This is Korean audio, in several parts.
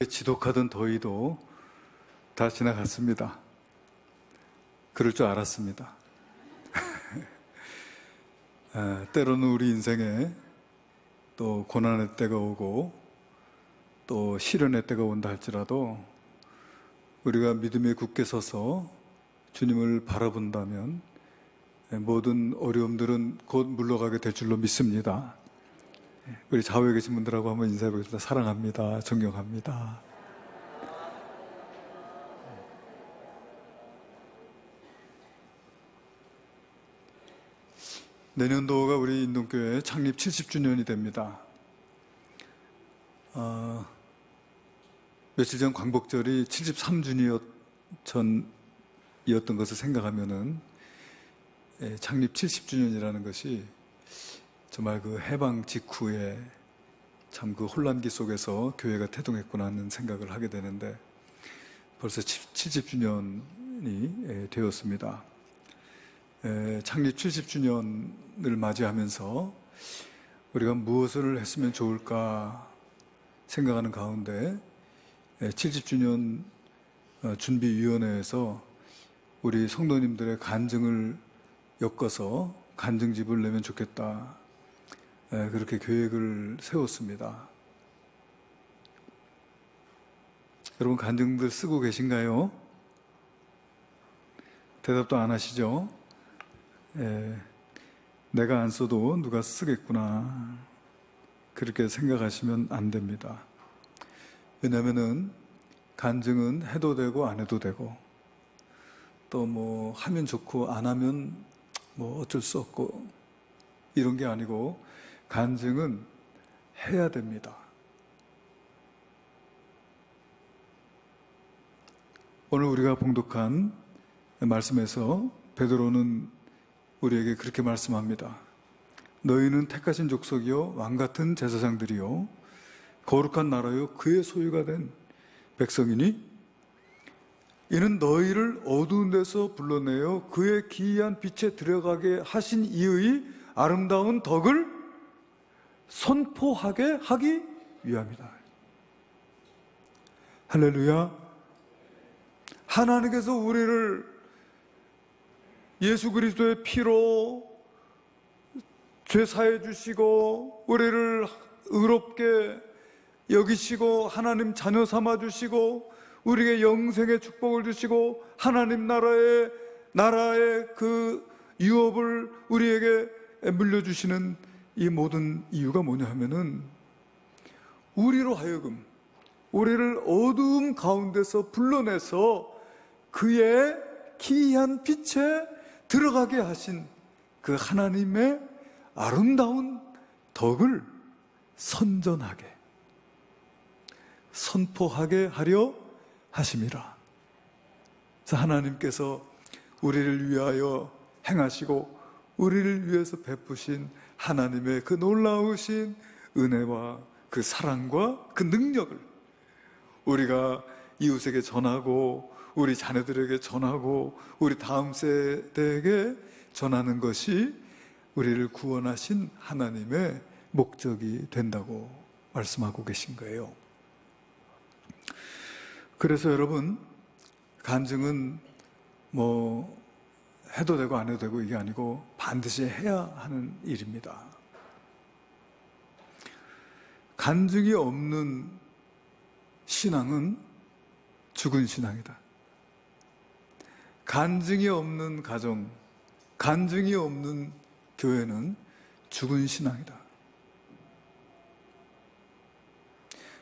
지독하던 더위도 다 지나갔습니다. 그럴 줄 알았습니다. 때로는 우리 인생에 또 고난의 때가 오고 또 시련의 때가 온다 할지라도 우리가 믿음에 굳게 서서 주님을 바라본다면 모든 어려움들은 곧 물러가게 될 줄로 믿습니다. 우리 좌우에 계신 분들하고 한번 인사해 보겠습니다. 사랑합니다. 존경합니다. 내년도가 우리 인동교회 창립 70주년이 됩니다. 며칠 전 광복절이 73주년 전이었던 것을 생각하면은 창립 70주년이라는 것이 정말 그 해방 직후에 참 그 혼란기 속에서 교회가 태동했구나 하는 생각을 하게 되는데 벌써 70주년이 되었습니다. 창립 70주년을 맞이하면서 우리가 무엇을 했으면 좋을까 생각하는 가운데 70주년 준비위원회에서 우리 성도님들의 간증을 엮어서 간증집을 내면 좋겠다, 그렇게 계획을 세웠습니다. 여러분 간증들 쓰고 계신가요? 대답도 안 하시죠? 내가 안 써도 누가 쓰겠구나, 그렇게 생각하시면 안 됩니다. 왜냐하면은 간증은 해도 되고 안 해도 되고 또 뭐 하면 좋고 안 하면 뭐 어쩔 수 없고 이런 게 아니고 간증은 해야 됩니다. 오늘 우리가 봉독한 말씀에서 베드로는 우리에게 그렇게 말씀합니다. 너희는 택하신 족속이요 왕같은 제사장들이요 거룩한 나라요 그의 소유가 된 백성이니 이는 너희를 어두운 데서 불러내어 그의 기이한 빛에 들어가게 하신 이의 아름다운 덕을 선포하게 하기 위함이다. 할렐루야. 하나님께서 우리를 예수 그리스도의 피로 죄 사해 주시고 우리를 의롭게 여기시고 하나님 자녀 삼아 주시고 우리에게 영생의 축복을 주시고 하나님 나라의 그 유업을 우리에게 물려주시는 이 모든 이유가 뭐냐 하면은 우리로 하여금 우리를 어두움 가운데서 불러내서 그의 기이한 빛에 들어가게 하신 그 하나님의 아름다운 덕을 선전하게 선포하게 하려 하심이라. 그래서 하나님께서 우리를 위하여 행하시고 우리를 위해서 베푸신 하나님의 그 놀라우신 은혜와 그 사랑과 그 능력을 우리가 이웃에게 전하고 우리 자녀들에게 전하고 우리 다음 세대에게 전하는 것이 우리를 구원하신 하나님의 목적이 된다고 말씀하고 계신 거예요. 그래서 여러분 간증은 뭐 해도 되고 안 해도 되고 이게 아니고 반드시 해야 하는 일입니다. 간증이 없는 신앙은 죽은 신앙이다. 간증이 없는 가정, 간증이 없는 교회는 죽은 신앙이다.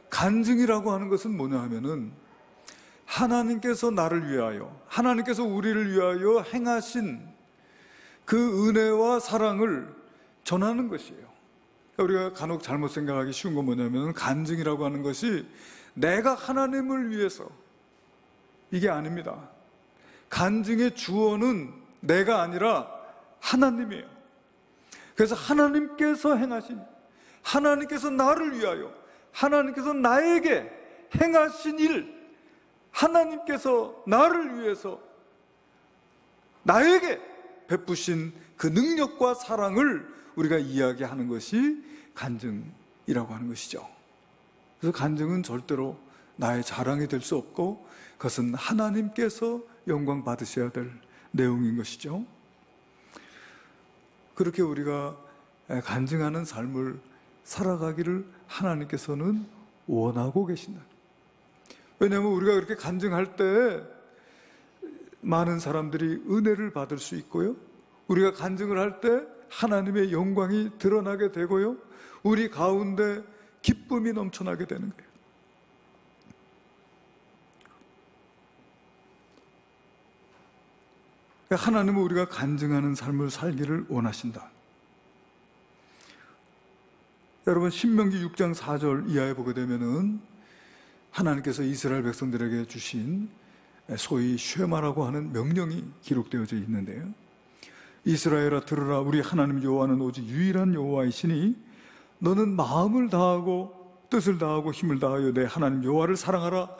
간증이라고 하는 것은 뭐냐 하면은 하나님께서 나를 위하여, 하나님께서 우리를 위하여 행하신 그 은혜와 사랑을 전하는 것이에요. 우리가 간혹 잘못 생각하기 쉬운 건 뭐냐면 간증이라고 하는 것이 내가 하나님을 위해서, 이게 아닙니다. 간증의 주어는 내가 아니라 하나님이에요. 그래서 하나님께서 행하신, 하나님께서 나를 위하여, 하나님께서 나에게 행하신 일, 하나님께서 나를 위해서 나에게 베푸신 그 능력과 사랑을 우리가 이야기하는 것이 간증이라고 하는 것이죠. 그래서 간증은 절대로 나의 자랑이 될 수 없고 그것은 하나님께서 영광 받으셔야 될 내용인 것이죠. 그렇게 우리가 간증하는 삶을 살아가기를 하나님께서는 원하고 계신다. 왜냐하면 우리가 그렇게 간증할 때 많은 사람들이 은혜를 받을 수 있고요, 우리가 간증을 할 때 하나님의 영광이 드러나게 되고요, 우리 가운데 기쁨이 넘쳐나게 되는 거예요. 하나님은 우리가 간증하는 삶을 살기를 원하신다. 여러분, 신명기 6장 4절 이하에 보게 되면은 하나님께서 이스라엘 백성들에게 주신 소위 쉐마라고 하는 명령이 기록되어져 있는데요. 이스라엘아 들으라, 우리 하나님 여호와는 오직 유일한 여호와이시니 너는 마음을 다하고 뜻을 다하고 힘을 다하여 내 하나님 여호와를 사랑하라.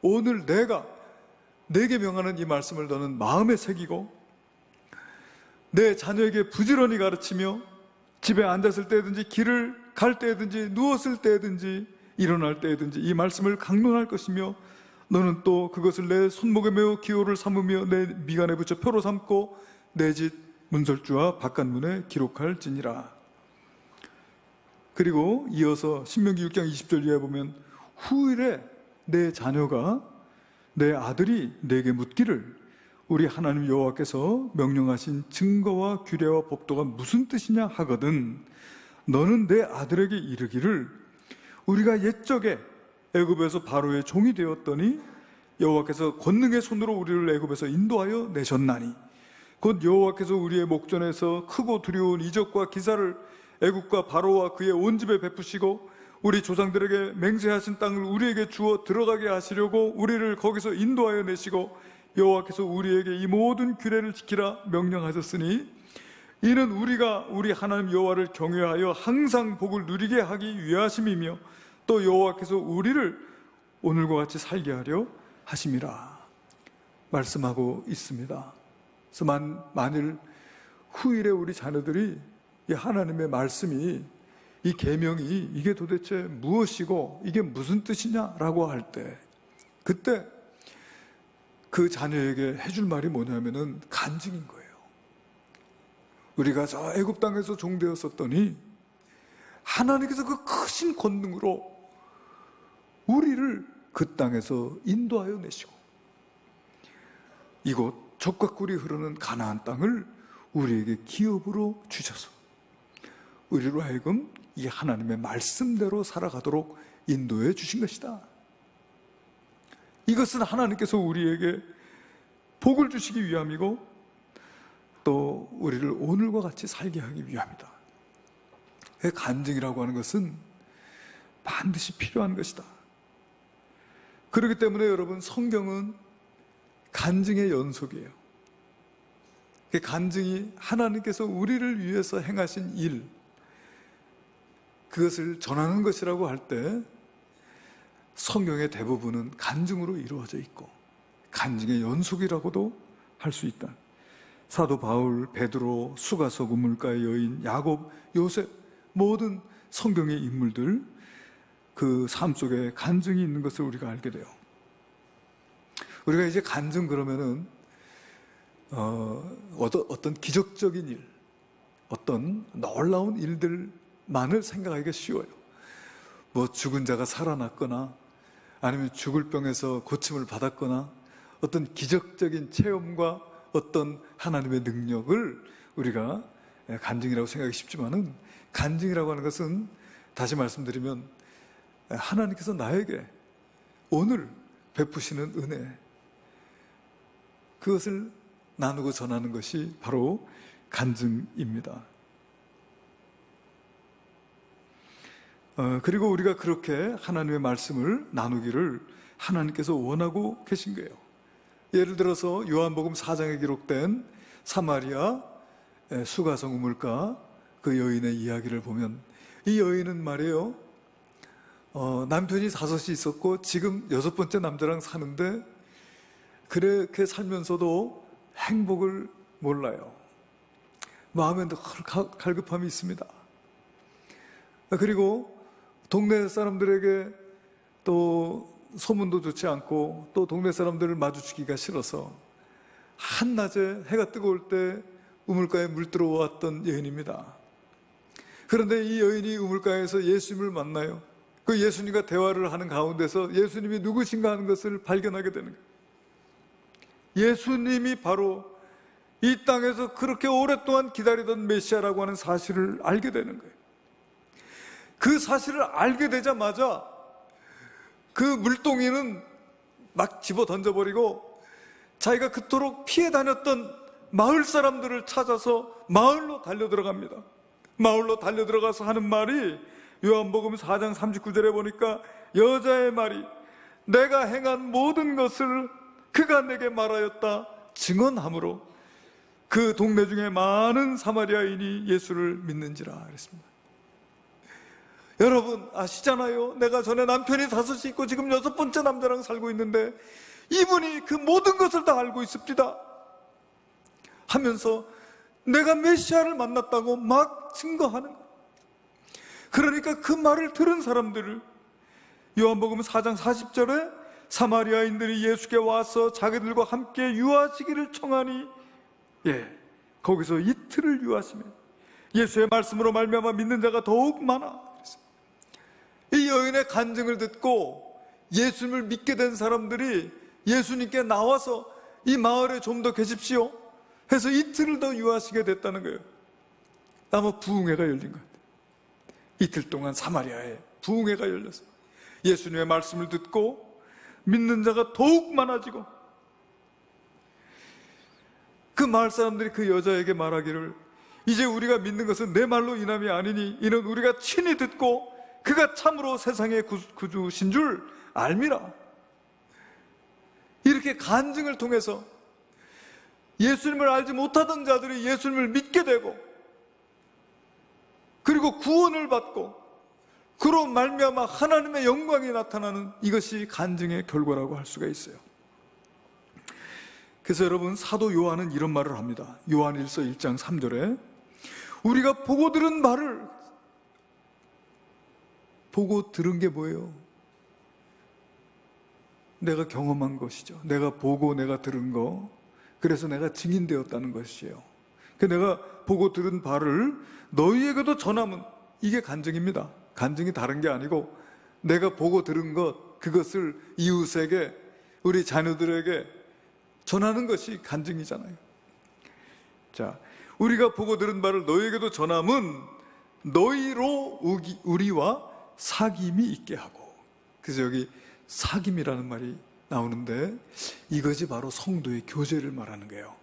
오늘 내가 내게 명하는 이 말씀을 너는 마음에 새기고 내 자녀에게 부지런히 가르치며 집에 앉았을 때든지 길을 갈 때든지 누웠을 때든지 일어날 때든지 이 말씀을 강론할 것이며 너는 또 그것을 내 손목에 메어 기호를 삼으며 내 미간에 붙여 표로 삼고 내 집 문설주와 바깥문에 기록할지니라. 그리고 이어서 신명기 6장 20절 이하에 보면 후일에 내 자녀가 내 아들이 내게 묻기를 우리 하나님 여호와께서 명령하신 증거와 규례와 법도가 무슨 뜻이냐 하거든 너는 내 아들에게 이르기를 우리가 옛적에 애굽에서 바로의 종이 되었더니 여호와께서 권능의 손으로 우리를 애굽에서 인도하여 내셨나니 곧 여호와께서 우리의 목전에서 크고 두려운 이적과 기사를 애굽과 바로와 그의 온 집에 베푸시고 우리 조상들에게 맹세하신 땅을 우리에게 주어 들어가게 하시려고 우리를 거기서 인도하여 내시고 여호와께서 우리에게 이 모든 규례를 지키라 명령하셨으니 이는 우리가 우리 하나님 여호와를 경외하여 항상 복을 누리게 하기 위하심이며 또 여호와께서 우리를 오늘과 같이 살게 하려 하심이라 말씀하고 있습니다. 그래서 만일 후일에 우리 자녀들이 이 하나님의 말씀이 이 계명이 이게 도대체 무엇이고 이게 무슨 뜻이냐라고 할 때 그때 그 자녀에게 해줄 말이 뭐냐면은 간증인 거예요. 우리가 저 애굽 땅에서 종되었었더니 하나님께서 그 크신 권능으로 우리를 그 땅에서 인도하여 내시고 이곳 젖과 꿀이 흐르는 가나안 땅을 우리에게 기업으로 주셔서 우리로 하여금 이 하나님의 말씀대로 살아가도록 인도해 주신 것이다. 이것은 하나님께서 우리에게 복을 주시기 위함이고 또 우리를 오늘과 같이 살게 하기 위함이다. 간증이라고 하는 것은 반드시 필요한 것이다. 그렇기 때문에 여러분, 성경은 간증의 연속이에요. 간증이 하나님께서 우리를 위해서 행하신 일, 그것을 전하는 것이라고 할 때 성경의 대부분은 간증으로 이루어져 있고 간증의 연속이라고도 할 수 있다. 사도 바울, 베드로, 수가서 우물가의 여인, 야곱, 요셉 모든 성경의 인물들 그 삶 속에 간증이 있는 것을 우리가 알게 돼요. 우리가 이제 간증 그러면은 어떤 기적적인 일, 어떤 놀라운 일들만을 생각하기가 쉬워요. 뭐 죽은 자가 살아났거나 아니면 죽을 병에서 고침을 받았거나 어떤 기적적인 체험과 어떤 하나님의 능력을 우리가 간증이라고 생각하기 쉽지만은 간증이라고 하는 것은 다시 말씀드리면 하나님께서 나에게 오늘 베푸시는 은혜, 그것을 나누고 전하는 것이 바로 간증입니다. 그리고 우리가 그렇게 하나님의 말씀을 나누기를 하나님께서 원하고 계신 거예요. 예를 들어서 요한복음 4장에 기록된 사마리아 수가성 우물가 그 여인의 이야기를 보면 이 여인은 말이에요, 남편이 5이 있었고 지금 6번째 남자랑 사는데 그렇게 살면서도 행복을 몰라요. 마음에 갈급함이 있습니다. 그리고 동네 사람들에게 또 소문도 좋지 않고 또 동네 사람들을 마주치기가 싫어서 한낮에 해가 뜨거울 때 우물가에 물 들어왔던 여인입니다. 그런데 이 여인이 우물가에서 예수님을 만나요. 그 예수님과 대화를 하는 가운데서 예수님이 누구신가 하는 것을 발견하게 되는 거예요. 예수님이 바로 이 땅에서 그렇게 오랫동안 기다리던 메시아라고 하는 사실을 알게 되는 거예요. 그 사실을 알게 되자마자 그 물동이는 막 집어 던져버리고 자기가 그토록 피해 다녔던 마을 사람들을 찾아서 마을로 달려들어갑니다. 마을로 달려들어가서 하는 말이 요한복음 4장 39절에 보니까 여자의 말이 내가 행한 모든 것을 그가 내게 말하였다 증언함으로 그 동네 중에 많은 사마리아인이 예수를 믿는지라 그랬습니다. 여러분 아시잖아요. 내가 전에 남편이 5이 있고 지금 6번째 남자랑 살고 있는데 이분이 그 모든 것을 다 알고 있습니다 하면서 내가 메시아를 만났다고 막 증거하는 거예요. 그러니까 그 말을 들은 사람들을 요한복음 4장 40절에 사마리아인들이 예수께 와서 자기들과 함께 유하시기를 청하니 거기서 이틀을 유하시며 예수의 말씀으로 말미암아 믿는 자가 더욱 많아. 이 여인의 간증을 듣고 예수님을 믿게 된 사람들이 예수님께 나와서 이 마을에 좀 더 계십시오 해서 이틀을 더 유하시게 됐다는 거예요. 아마 부흥회가 열린 것 같아요. 이틀 동안 사마리아에 부흥회가 열렸어요. 예수님의 말씀을 듣고 믿는 자가 더욱 많아지고 그 마을 사람들이 그 여자에게 말하기를 이제 우리가 믿는 것은 내 말로 인함이 아니니 이는 우리가 친히 듣고 그가 참으로 세상의 구주신 줄 알미라. 이렇게 간증을 통해서 예수님을 알지 못하던 자들이 예수님을 믿게 되고 그리고 구원을 받고 그로 말미암아 하나님의 영광이 나타나는 이것이 간증의 결과라고 할 수가 있어요. 그래서 여러분 사도 요한은 이런 말을 합니다. 요한일서 1장 3절에 우리가 보고 들은 말을 보고 들은 게 뭐예요? 내가 경험한 것이죠. 내가 보고 내가 들은 거 그래서 내가 증인되었다는 것이에요. 내가 보고 들은 바를 너희에게도 전하면 이게 간증입니다. 간증이 다른 게 아니고 내가 보고 들은 것 그것을 이웃에게 우리 자녀들에게 전하는 것이 간증이잖아요. 자, 우리가 보고 들은 바를 너희에게도 전함은 너희로 우리와 사귐이 있게 하고 그래서 여기 사귐이라는 말이 나오는데 이것이 바로 성도의 교제를 말하는 거예요.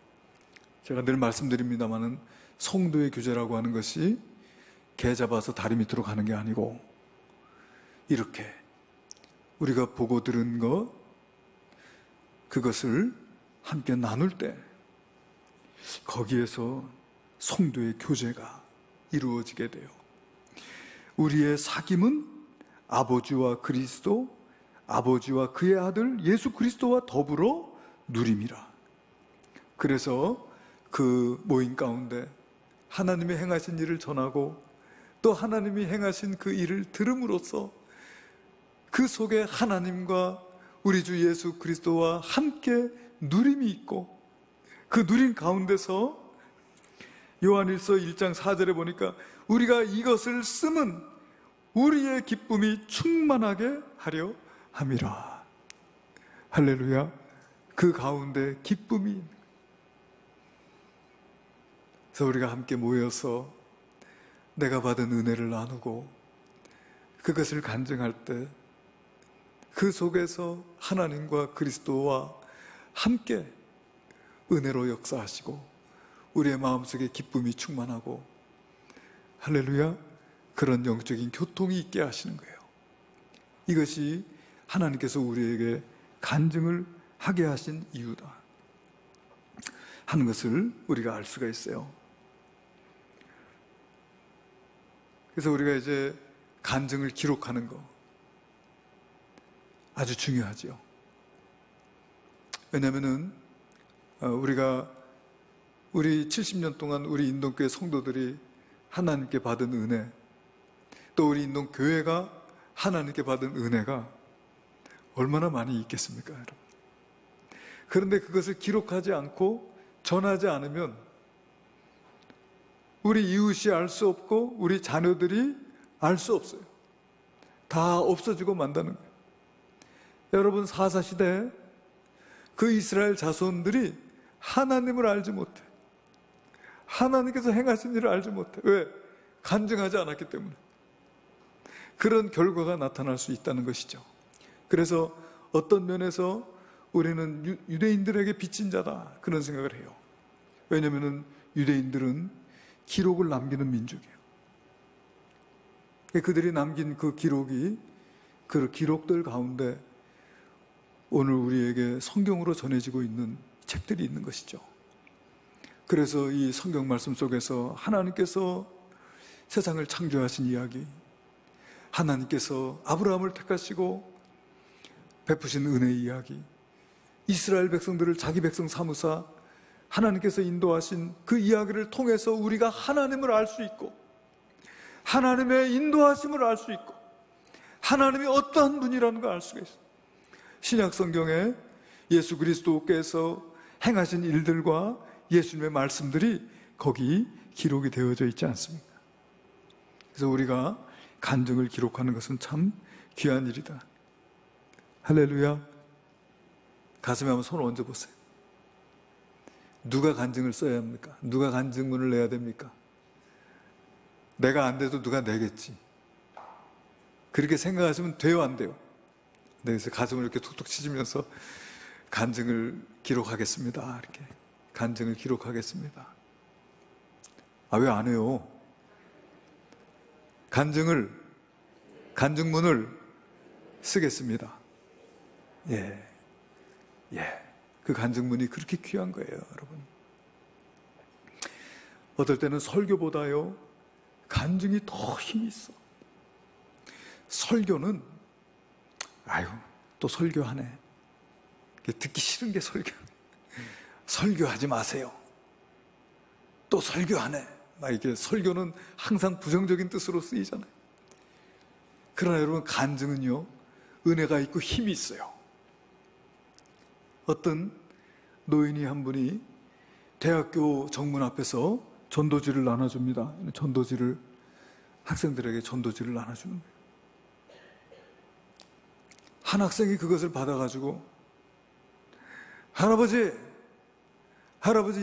제가 늘 말씀드립니다마는 성도의 교제라고 하는 것이 개 잡아서 다리 밑으로 가는 게 아니고 이렇게 우리가 보고 들은 것 그것을 함께 나눌 때 거기에서 성도의 교제가 이루어지게 돼요. 우리의 사귐은 아버지와 그리스도, 아버지와 그의 아들 예수 그리스도와 더불어 누림이라. 그래서 그 모임 가운데 하나님이 행하신 일을 전하고 또 하나님이 행하신 그 일을 들음으로써 그 속에 하나님과 우리 주 예수 그리스도와 함께 누림이 있고 그 누림 가운데서 요한일서 1장 4절에 보니까 우리가 이것을 쓰면 우리의 기쁨이 충만하게 하려 함이라. 할렐루야. 그 가운데 기쁨이 있는 거예요. 그래서 우리가 함께 모여서 내가 받은 은혜를 나누고 그것을 간증할 때 그 속에서 하나님과 그리스도와 함께 은혜로 역사하시고 우리의 마음속에 기쁨이 충만하고 할렐루야 그런 영적인 교통이 있게 하시는 거예요. 이것이 하나님께서 우리에게 간증을 하게 하신 이유다 하는 것을 우리가 알 수가 있어요. 그래서 우리가 이제 간증을 기록하는 거 아주 중요하죠. 왜냐하면은 우리 70년 동안 우리 인동교회 성도들이 하나님께 받은 은혜 또 우리 인동교회가 하나님께 받은 은혜가 얼마나 많이 있겠습니까, 여러분? 그런데 그것을 기록하지 않고 전하지 않으면 우리 이웃이 알 수 없고 우리 자녀들이 알 수 없어요. 다 없어지고 만다는 거예요. 여러분, 사사시대에 그 이스라엘 자손들이 하나님을 알지 못해. 하나님께서 행하신 일을 알지 못해. 왜? 간증하지 않았기 때문에. 그런 결과가 나타날 수 있다는 것이죠. 그래서 어떤 면에서 우리는 유대인들에게 빚진 자다, 그런 생각을 해요. 왜냐하면 유대인들은 기록을 남기는 민족이에요. 그들이 남긴 그 기록이, 그 기록들 가운데 오늘 우리에게 성경으로 전해지고 있는 책들이 있는 것이죠. 그래서 이 성경 말씀 속에서 하나님께서 세상을 창조하신 이야기, 하나님께서 아브라함을 택하시고 베푸신 은혜의 이야기, 이스라엘 백성들을 자기 백성 삼으사 하나님께서 인도하신 그 이야기를 통해서 우리가 하나님을 알 수 있고, 하나님의 인도하심을 알 수 있고, 하나님이 어떠한 분이라는 걸 알 수가 있어요. 신약 성경에 예수 그리스도께서 행하신 일들과 예수님의 말씀들이 거기 기록이 되어져 있지 않습니까? 그래서 우리가 간증을 기록하는 것은 참 귀한 일이다. 할렐루야. 가슴에 한번 손을 얹어 보세요. 누가 간증을 써야 합니까? 누가 간증문을 내야 됩니까? 내가 안 돼도 누가 내겠지. 그렇게 생각하시면 돼요, 안 돼요? 네, 그래서 가슴을 이렇게 툭툭 치시면서 간증을 기록하겠습니다. 이렇게 간증을 기록하겠습니다. 아, 왜 안 해요? 간증문을 쓰겠습니다. 예. 그 간증문이 그렇게 귀한 거예요, 여러분. 어떨 때는 설교보다요, 간증이 더 힘이 있어. 설교는, 아유, 또 설교하네. 듣기 싫은 게 설교. 설교하지 마세요. 또 설교하네. 막 이렇게 설교는 항상 부정적인 뜻으로 쓰이잖아요. 그러나 여러분, 간증은요, 은혜가 있고 힘이 있어요. 어떤 노인이 한 분이 대학교 정문 앞에서 전도지를 나눠줍니다. 학생들에게 전도지를 나눠주는 거예요. 한 학생이 그것을 받아가지고, 할아버지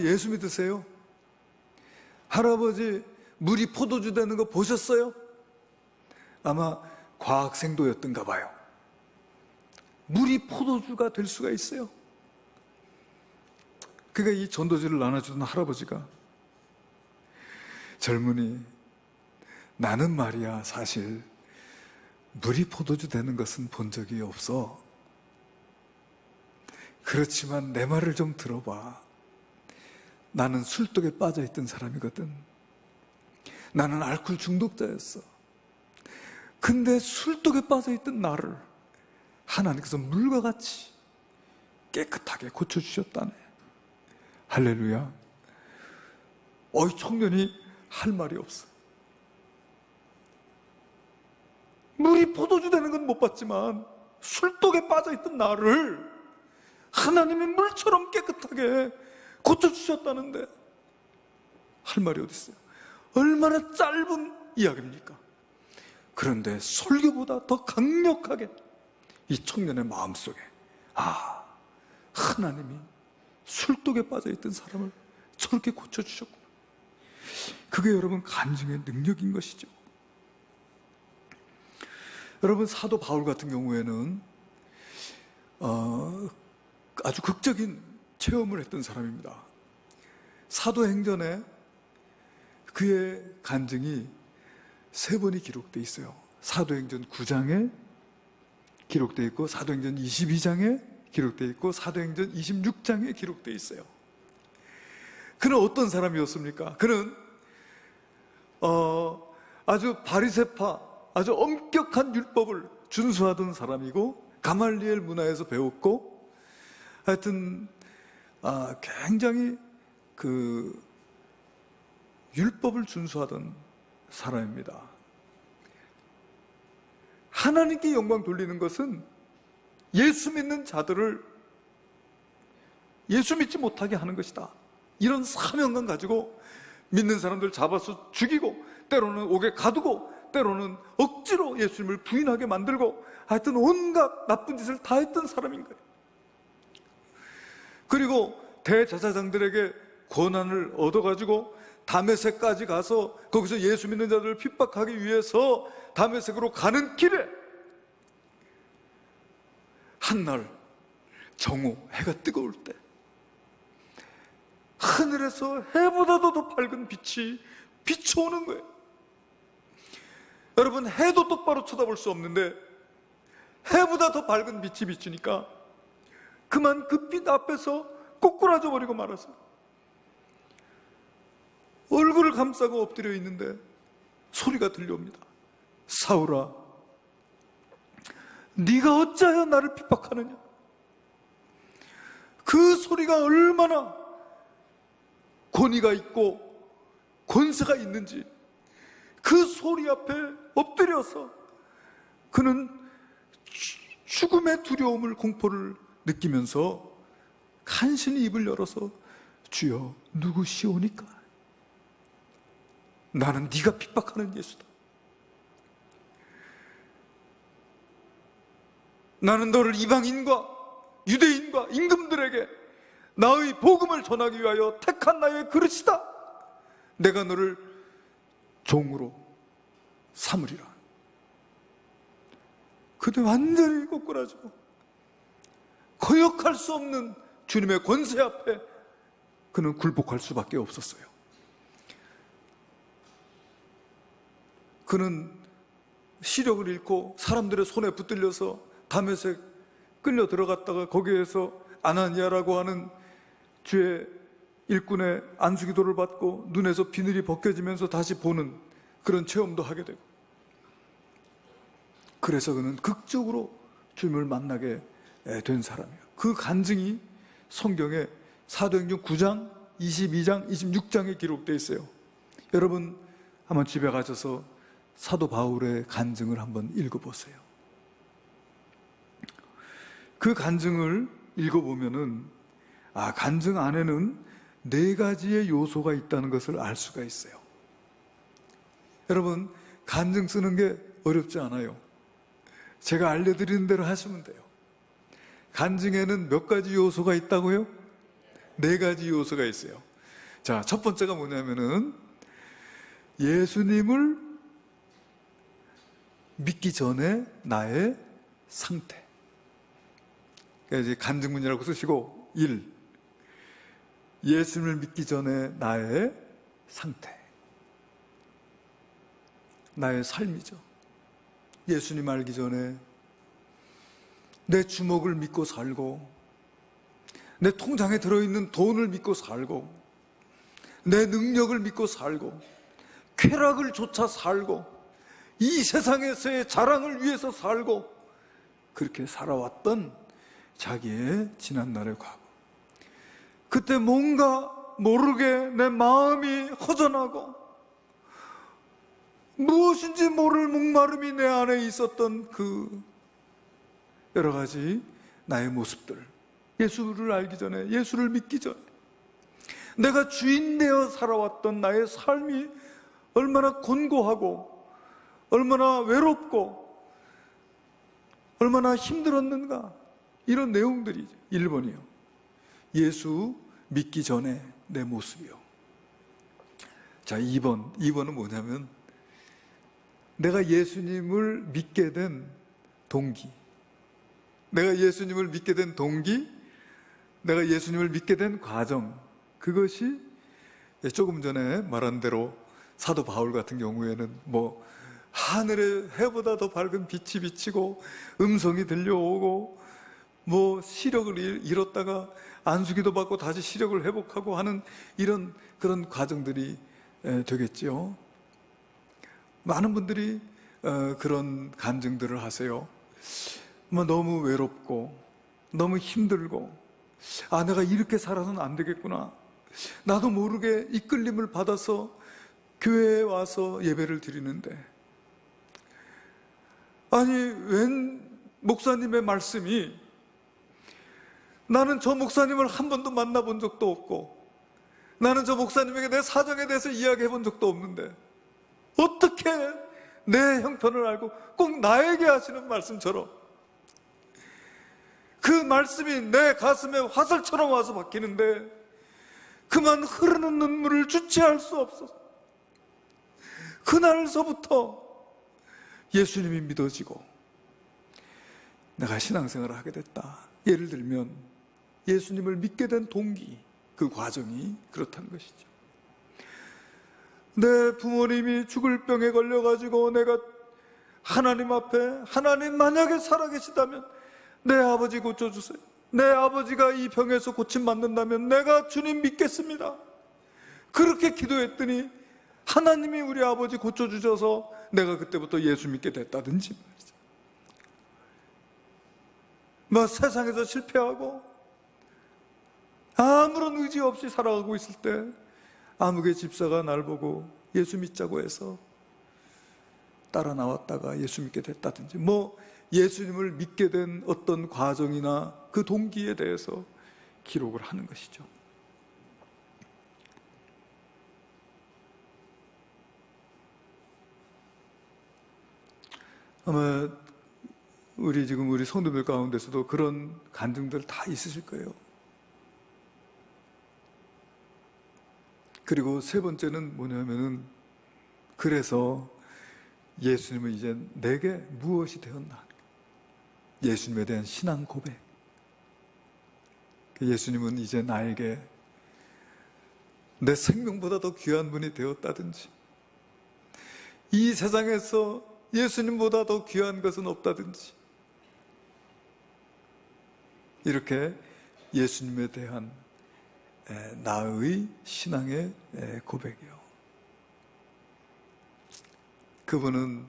예수 믿으세요? 할아버지 물이 포도주 되는 거 보셨어요? 아마 과학생도였던가 봐요. 물이 포도주가 될 수가 있어요? 그러니까 이 전도지를 나눠주던 할아버지가, 젊은이, 나는 말이야 사실 물이 포도주 되는 것은 본 적이 없어. 그렇지만 내 말을 좀 들어봐. 나는 술독에 빠져있던 사람이거든. 나는 알코올 중독자였어. 근데 술독에 빠져있던 나를 하나님께서 물과 같이 깨끗하게 고쳐주셨다네. 할렐루야. 이 청년이 할 말이 없어. 물이 포도주 되는 건 못 봤지만 술독에 빠져있던 나를 하나님이 물처럼 깨끗하게 고쳐주셨다는데 할 말이 어디 있어요? 얼마나 짧은 이야기입니까? 그런데 설교보다 더 강력하게 이 청년의 마음속에, 하나님이 술독에 빠져있던 사람을 저렇게 고쳐주셨구나. 그게 여러분 간증의 능력인 것이죠. 여러분, 사도 바울 같은 경우에는 아주 극적인 체험을 했던 사람입니다. 사도행전에 그의 간증이 3번이 기록되어 있어요. 사도행전 9장에 기록되어 있고, 사도행전 22장에 기록되어 있고, 사도행전 26장에 기록되어 있어요. 그는 어떤 사람이었습니까? 그는 아주 바리새파, 아주 엄격한 율법을 준수하던 사람이고, 가말리엘 문화에서 배웠고, 하여튼 굉장히 그 율법을 준수하던 사람입니다. 하나님께 영광 돌리는 것은 예수 믿는 자들을 예수 믿지 못하게 하는 것이다. 이런 사명감 가지고 믿는 사람들 잡아서 죽이고, 때로는 옥에 가두고, 때로는 억지로 예수님을 부인하게 만들고, 하여튼 온갖 나쁜 짓을 다 했던 사람인 거예요. 그리고 대제사장들에게 권한을 얻어가지고 다메섹까지 가서 거기서 예수 믿는 자들을 핍박하기 위해서 다메섹으로 가는 길에 한날 정오 해가 뜨거울 때 하늘에서 해보다도 더 밝은 빛이 비춰오는 거예요. 여러분, 해도 똑바로 쳐다볼 수 없는데 해보다 더 밝은 빛이 비추니까 그만 그 빛 앞에서 꼬꾸라져 버리고 말았어요. 얼굴을 감싸고 엎드려 있는데 소리가 들려옵니다. 사울아, 네가 어찌하여 나를 핍박하느냐? 그 소리가 얼마나 권위가 있고 권세가 있는지, 그 소리 앞에 엎드려서 그는 죽음의 두려움을, 공포를 느끼면서 간신히 입을 열어서 주여 누구시오니까? 나는 네가 핍박하는 예수다. 나는 너를 이방인과 유대인과 임금들에게 나의 복음을 전하기 위하여 택한 나의 그릇이다. 내가 너를 종으로 삼으리라. 그때 완전히 꼬꾸라지고 거역할 수 없는 주님의 권세 앞에 그는 굴복할 수밖에 없었어요. 그는 시력을 잃고 사람들의 손에 붙들려서 다메섹 끌려 들어갔다가 거기에서 아나니아라고 하는 주의 일꾼의 안수기도를 받고 눈에서 비늘이 벗겨지면서 다시 보는 그런 체험도 하게 되고, 그래서 그는 극적으로 주님을 만나게 된 사람이에요. 그 간증이 성경에 사도행전 9장, 22장, 26장에 기록되어 있어요. 여러분 한번 집에 가셔서 사도 바울의 간증을 한번 읽어보세요. 그 간증을 읽어보면은 간증 안에는 4가지의 요소가 있다는 것을 알 수가 있어요. 여러분, 간증 쓰는 게 어렵지 않아요. 제가 알려드리는 대로 하시면 돼요. 간증에는 몇 가지 요소가 있다고요? 4가지 요소가 있어요. 자, 첫 번째가 뭐냐면은 예수님을 믿기 전에 나의 상태. 이제 간증문이라고 쓰시고 1. 예수님을 믿기 전에 나의 상태. 나의 삶이죠. 예수님 알기 전에 내 주먹을 믿고 살고, 내 통장에 들어있는 돈을 믿고 살고, 내 능력을 믿고 살고, 쾌락을 쫓아 살고, 이 세상에서의 자랑을 위해서 살고, 그렇게 살아왔던 자기의 지난날의 과거. 그때 뭔가 모르게 내 마음이 허전하고 무엇인지 모를 목마름이 내 안에 있었던 그 여러 가지 나의 모습들, 예수를 알기 전에, 예수를 믿기 전에 내가 주인 되어 살아왔던 나의 삶이 얼마나 곤고하고 얼마나 외롭고 얼마나 힘들었는가, 이런 내용들이죠. 1번이요. 예수 믿기 전에 내 모습이요. 자, 2번은 뭐냐면 내가 예수님을 믿게 된 동기. 내가 예수님을 믿게 된 동기, 내가 예수님을 믿게 된 과정, 그것이 조금 전에 말한 대로 사도 바울 같은 경우에는 하늘의 해보다 더 밝은 빛이 비치고 음성이 들려오고 시력을 잃었다가 안수기도 받고 다시 시력을 회복하고 하는 그런 과정들이 되겠지요. 많은 분들이 그런 간증들을 하세요. 너무 외롭고 너무 힘들고 내가 이렇게 살아서는 안 되겠구나, 나도 모르게 이끌림을 받아서 교회에 와서 예배를 드리는데 웬 목사님의 말씀이 나는 저 목사님을 한 번도 만나본 적도 없고, 나는 저 목사님에게 내 사정에 대해서 이야기해 본 적도 없는데 어떻게 내 형편을 알고 꼭 나에게 하시는 말씀처럼 그 말씀이 내 가슴에 화살처럼 와서 박히는데 그만 흐르는 눈물을 주체할 수 없어서 그날서부터 예수님이 믿어지고 내가 신앙생활을 하게 됐다. 예를 들면 예수님을 믿게 된 동기, 그 과정이 그렇다는 것이죠. 내 부모님이 죽을 병에 걸려가지고 내가 하나님 앞에, 하나님 만약에 살아계시다면 내 아버지 고쳐주세요, 내 아버지가 이 병에서 고침받는다면 내가 주님 믿겠습니다, 그렇게 기도했더니 하나님이 우리 아버지 고쳐주셔서 내가 그때부터 예수 믿게 됐다든지 말이죠. 뭐 세상에서 실패하고 아무런 의지 없이 살아가고 있을 때 아무개 집사가 날 보고 예수 믿자고 해서 따라 나왔다가 예수 믿게 됐다든지, 뭐 예수님을 믿게 된 어떤 과정이나 그 동기에 대해서 기록을 하는 것이죠. 아마 우리 성도들 가운데서도 그런 간증들 다 있으실 거예요. 그리고 세 번째는 뭐냐면은, 그래서 예수님은 이제 내게 무엇이 되었나, 예수님에 대한 신앙 고백. 예수님은 이제 나에게 내 생명보다 더 귀한 분이 되었다든지, 이 세상에서 예수님보다 더 귀한 것은 없다든지, 이렇게 예수님에 대한 나의 신앙의 고백이요. 그분은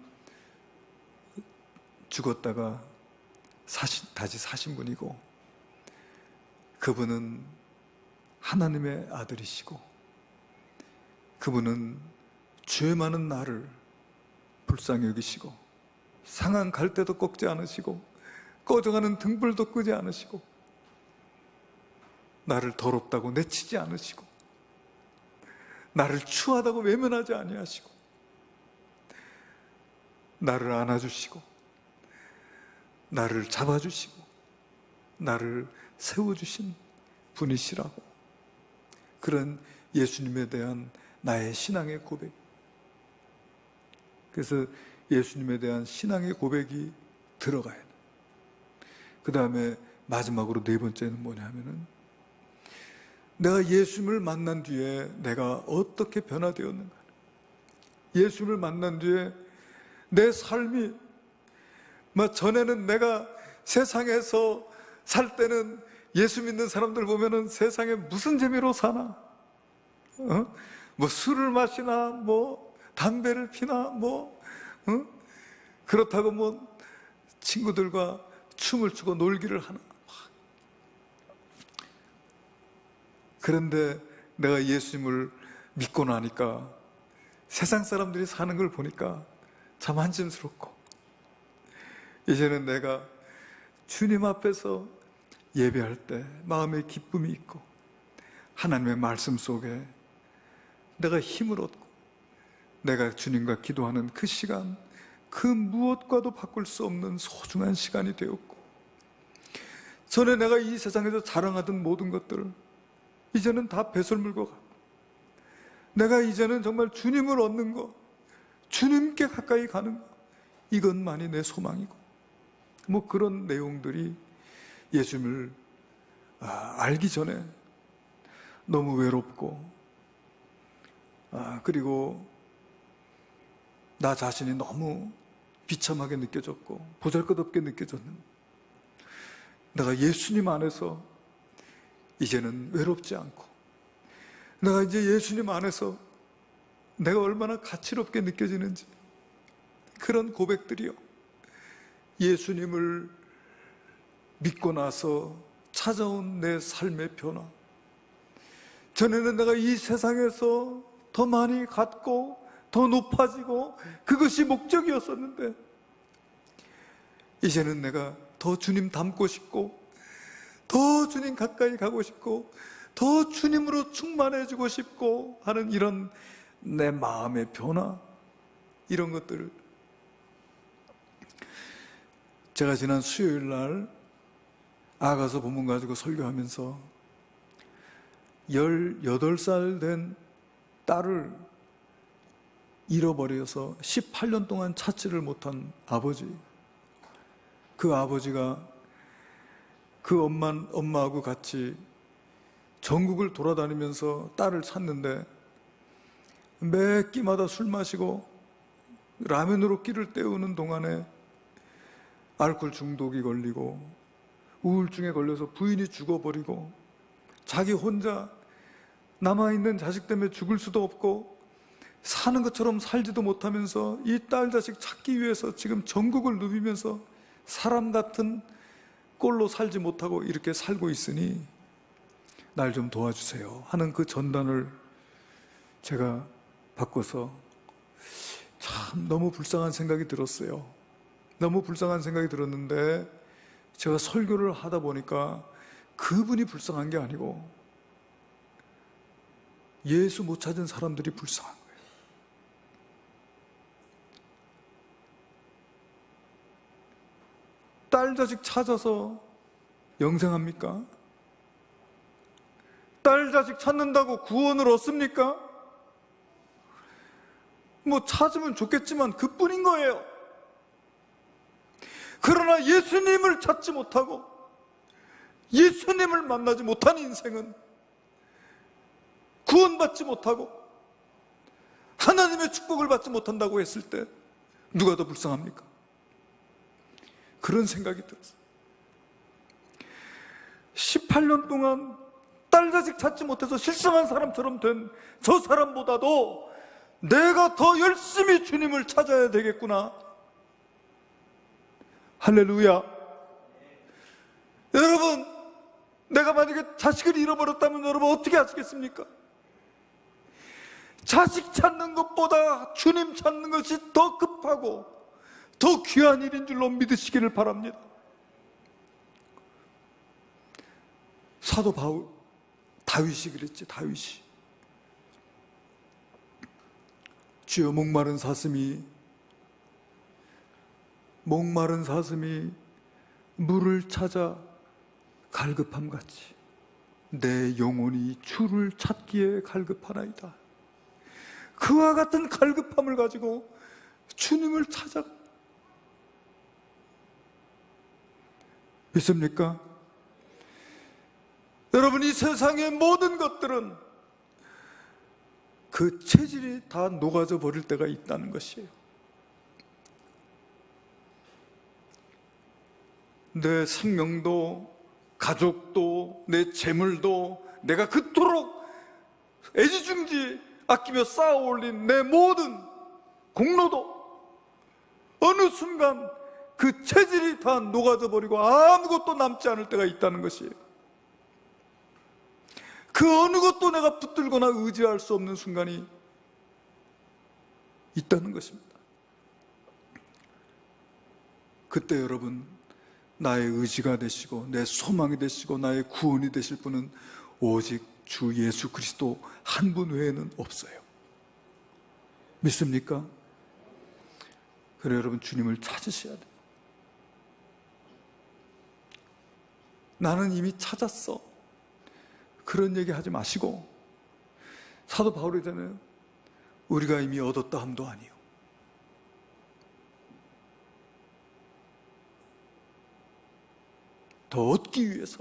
죽었다가 다시 사신 분이고, 그분은 하나님의 아들이시고, 그분은 죄 많은 나를 불쌍히 여기시고, 상한 갈대도 꺾지 않으시고, 꺼져가는 등불도 끄지 않으시고, 나를 더럽다고 내치지 않으시고, 나를 추하다고 외면하지 아니하시고, 나를 안아주시고, 나를 잡아주시고, 나를 세워주신 분이시라고. 그런 예수님에 대한 나의 신앙의 고백. 그래서 예수님에 대한 신앙의 고백이 들어가야 돼. 그 다음에 마지막으로 네 번째는 뭐냐면은, 내가 예수님을 만난 뒤에 내가 어떻게 변화되었는가. 예수님을 만난 뒤에 내 삶이, 전에는 내가 세상에서 살 때는 예수 믿는 사람들 보면은 세상에 무슨 재미로 사나, 뭐 술을 마시나, 뭐 담배를 피나, 그렇다고 뭐 친구들과 춤을 추고 놀기를 하나. 그런데 내가 예수님을 믿고 나니까 세상 사람들이 사는 걸 보니까 참 한심스럽고, 이제는 내가 주님 앞에서 예배할 때 마음에 기쁨이 있고, 하나님의 말씀 속에 내가 힘을 얻고, 내가 주님과 기도하는 그 시간, 그 무엇과도 바꿀 수 없는 소중한 시간이 되었고, 전에 내가 이 세상에서 자랑하던 모든 것들을 이제는 다 배설물과 같고, 내가 이제는 정말 주님을 얻는 것, 주님께 가까이 가는 것, 이것만이 내 소망이고, 뭐 그런 내용들이 예수님을 알기 전에 너무 외롭고, 그리고 나 자신이 너무 비참하게 느껴졌고 보잘것없게 느껴졌는데, 내가 예수님 안에서 이제는 외롭지 않고, 내가 이제 예수님 안에서 내가 얼마나 가치롭게 느껴지는지, 그런 고백들이요, 예수님을 믿고 나서 찾아온 내 삶의 변화. 전에는 내가 이 세상에서 더 많이 갖고 더 높아지고 그것이 목적이었었는데, 이제는 내가 더 주님 닮고 싶고 더 주님 가까이 가고 싶고 더 주님으로 충만해지고 싶고 하는 이런 내 마음의 변화, 이런 것들을 제가 지난 수요일 날 아가서 본문 가지고 설교하면서 18살 된 딸을 잃어버려서 18년 동안 찾지를 못한 아버지, 그 아버지가 그 엄마하고 같이 전국을 돌아다니면서 딸을 찾는데 매 끼마다 술 마시고 라면으로 끼를 때우는 동안에 알코올 중독이 걸리고 우울증에 걸려서 부인이 죽어버리고 자기 혼자 남아있는 자식 때문에 죽을 수도 없고 사는 것처럼 살지도 못하면서 이 딸 자식 찾기 위해서 지금 전국을 누비면서 사람 같은 꼴로 살지 못하고 이렇게 살고 있으니 날 좀 도와주세요 하는 그 전단을 제가 받고서 참 너무 불쌍한 생각이 들었어요. 너무 불쌍한 생각이 들었는데 제가 설교를 하다 보니까 그분이 불쌍한 게 아니고 예수 못 찾은 사람들이 불쌍한 거예요. 딸 자식 찾아서 영생합니까? 딸 자식 찾는다고 구원을 얻습니까? 뭐 찾으면 좋겠지만 그뿐인 거예요. 그러나 예수님을 찾지 못하고 예수님을 만나지 못한 인생은 구원받지 못하고 하나님의 축복을 받지 못한다고 했을 때 누가 더 불쌍합니까? 그런 생각이 들었어요. 18년 동안 딸 자식 찾지 못해서 실성한 사람처럼 된 저 사람보다도 내가 더 열심히 주님을 찾아야 되겠구나. 할렐루야. 여러분, 내가 만약에 자식을 잃어버렸다면 여러분 어떻게 하시겠습니까? 자식 찾는 것보다 주님 찾는 것이 더 급하고 더 귀한 일인 줄로 믿으시기를 바랍니다. 사도 다윗이 그랬지. 다윗이 주여 목마른 사슴이 물을 찾아 갈급함같이 내 영혼이 주를 찾기에 갈급하나이다. 그와 같은 갈급함을 가지고 주님을 찾아 믿습니까? 여러분, 이 세상의 모든 것들은 그 체질이 다 녹아져 버릴 때가 있다는 것이에요. 내 생명도 가족도 내 재물도 내가 그토록 애지중지 아끼며 쌓아 올린 내 모든 공로도 어느 순간 그 체질이 다 녹아져 버리고 아무것도 남지 않을 때가 있다는 것이에요. 그 어느 것도 내가 붙들거나 의지할 수 없는 순간이 있다는 것입니다. 그때 여러분, 나의 의지가 되시고 내 소망이 되시고 나의 구원이 되실 분은 오직 주 예수 그리스도 한 분 외에는 없어요. 믿습니까? 그래 여러분, 주님을 찾으셔야 돼요. 나는 이미 찾았어, 그런 얘기 하지 마시고, 사도 바울이잖아요. 우리가 이미 얻었다 함도 아니요, 더 얻기 위해서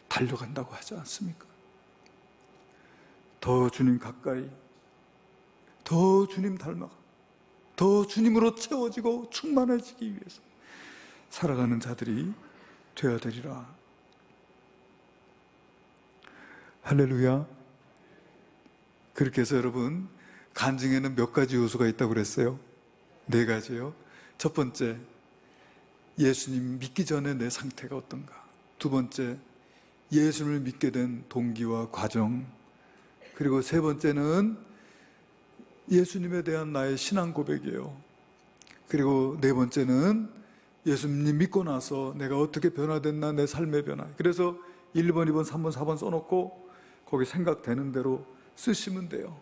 달려간다고 하지 않습니까? 더 주님 가까이, 더 주님 닮아가, 더 주님으로 채워지고 충만해지기 위해서 살아가는 자들이 되어야 되리라. 할렐루야. 그렇게 해서 여러분, 간증에는 몇 가지 요소가 있다고 그랬어요? 4가지요. 첫 번째, 예수님 믿기 전에 내 상태가 어떤가. 두 번째, 예수님을 믿게 된 동기와 과정. 그리고 세 번째는 예수님에 대한 나의 신앙 고백이에요. 그리고 네 번째는 예수님 믿고 나서 내가 어떻게 변화됐나, 내 삶의 변화. 그래서 1번, 2번, 3번, 4번 써놓고 거기 생각되는 대로 쓰시면 돼요.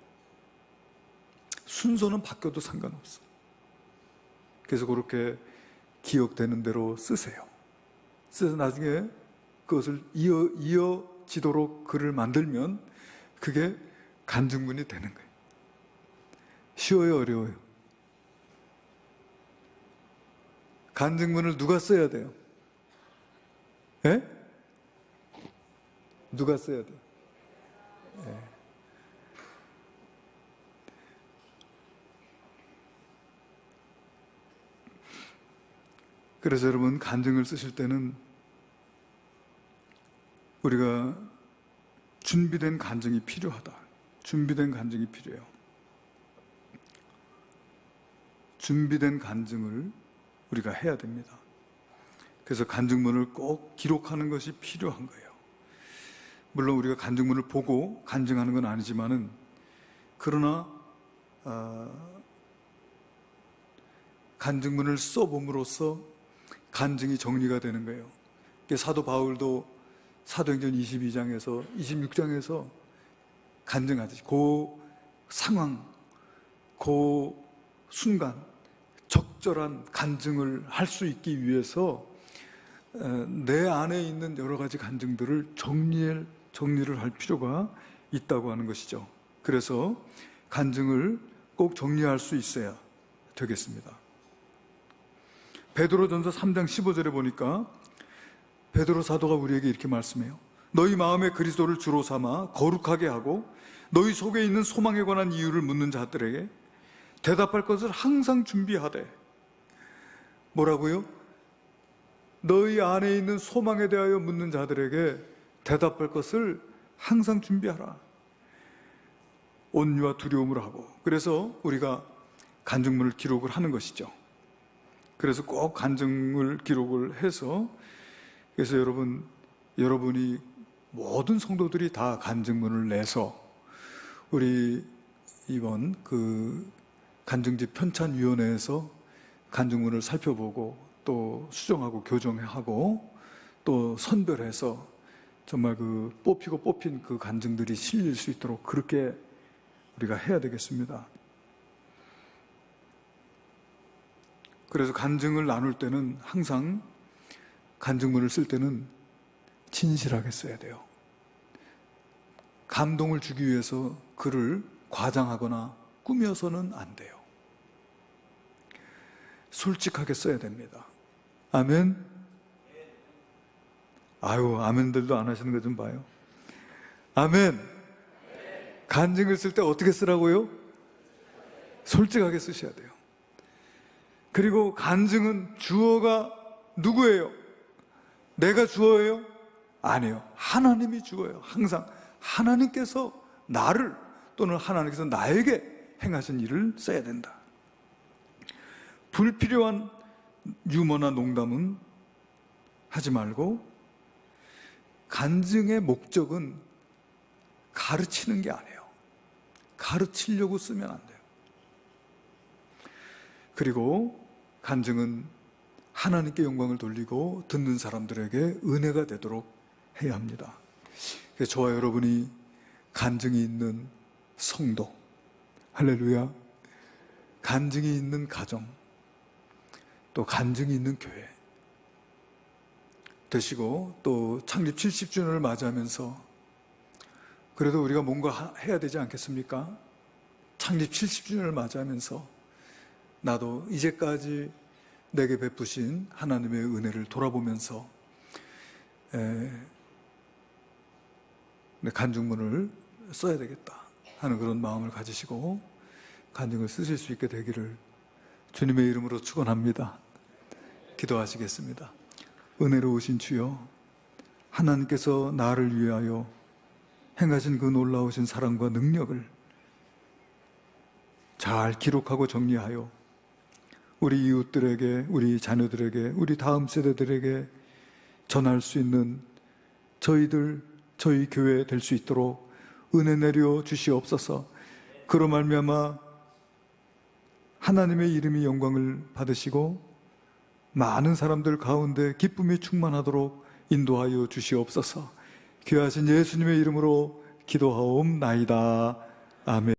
순서는 바뀌어도 상관없어. 그래서 그렇게 기억되는 대로 쓰세요. 그래서 나중에 그것을 이어지도록 글을 만들면 그게 간증문이 되는 거예요. 쉬워요, 어려워요? 간증문을 누가 써야 돼요? 예? 누가 써야 돼요? 예. 그래서 여러분, 간증을 쓰실 때는 우리가 준비된 간증이 필요하다. 준비된 간증이 필요해요. 준비된 간증을 우리가 해야 됩니다. 그래서 간증문을 꼭 기록하는 것이 필요한 거예요. 물론 우리가 간증문을 보고 간증하는 건 아니지만은, 그러나 간증문을 써봄으로써 간증이 정리가 되는 거예요. 사도 바울도 사도행전 22장에서 26장에서 간증하듯이 그 상황, 그 순간 적절한 간증을 할 수 있기 위해서 내 안에 있는 여러 가지 간증들을 정리를 할 필요가 있다고 하는 것이죠. 그래서 간증을 꼭 정리할 수 있어야 되겠습니다. 베드로전서 3장 15절에 보니까 베드로 사도가 우리에게 이렇게 말씀해요. 너희 마음에 그리스도를 주로 삼아 거룩하게 하고 너희 속에 있는 소망에 관한 이유를 묻는 자들에게 대답할 것을 항상 준비하되. 뭐라고요? 너희 안에 있는 소망에 대하여 묻는 자들에게 대답할 것을 항상 준비하라. 온유와 두려움으로 하고. 그래서 우리가 간증문을 기록을 하는 것이죠. 그래서 꼭 간증을 기록을 해서, 그래서 여러분이 모든 성도들이 다 간증문을 내서 우리 이번 그 간증지 편찬위원회에서 간증문을 살펴보고 또 수정하고 교정하고 또 선별해서 정말 그 뽑힌 그 간증들이 실릴 수 있도록 그렇게 우리가 해야 되겠습니다. 그래서 간증을 나눌 때는 항상 간증문을 쓸 때는 진실하게 써야 돼요. 감동을 주기 위해서 글을 과장하거나 꾸며서는 안 돼요. 솔직하게 써야 됩니다. 아멘? 아유, 아멘들도 안 하시는 거 좀 봐요. 아멘! 간증을 쓸 때 어떻게 쓰라고요? 솔직하게 쓰셔야 돼요. 그리고 간증은 주어가 누구예요? 내가 주어예요? 아니에요. 하나님이 주어예요. 항상 하나님께서 나를, 또는 하나님께서 나에게 행하신 일을 써야 된다. 불필요한 유머나 농담은 하지 말고, 간증의 목적은 가르치는 게 아니에요. 가르치려고 쓰면 안 돼요. 그리고 간증은 하나님께 영광을 돌리고 듣는 사람들에게 은혜가 되도록 해야 합니다. 그래서 저와 여러분이 간증이 있는 성도, 할렐루야, 간증이 있는 가정, 또 간증이 있는 교회 되시고, 또 창립 70주년을 맞이하면서 그래도 우리가 뭔가 해야 되지 않겠습니까? 창립 70주년을 맞이하면서 나도 이제까지 내게 베푸신 하나님의 은혜를 돌아보면서 간증문을 써야 되겠다 하는 그런 마음을 가지시고 간증을 쓰실 수 있게 되기를 주님의 이름으로 축원합니다. 기도하시겠습니다. 은혜로우신 주여, 하나님께서 나를 위하여 행하신 그 놀라우신 사랑과 능력을 잘 기록하고 정리하여 우리 이웃들에게, 우리 자녀들에게, 우리 다음 세대들에게 전할 수 있는 저희 교회 될 수 있도록 은혜 내려 주시옵소서. 그로 말미암아 하나님의 이름이 영광을 받으시고 많은 사람들 가운데 기쁨이 충만하도록 인도하여 주시옵소서. 귀하신 예수님의 이름으로 기도하옵나이다. 아멘.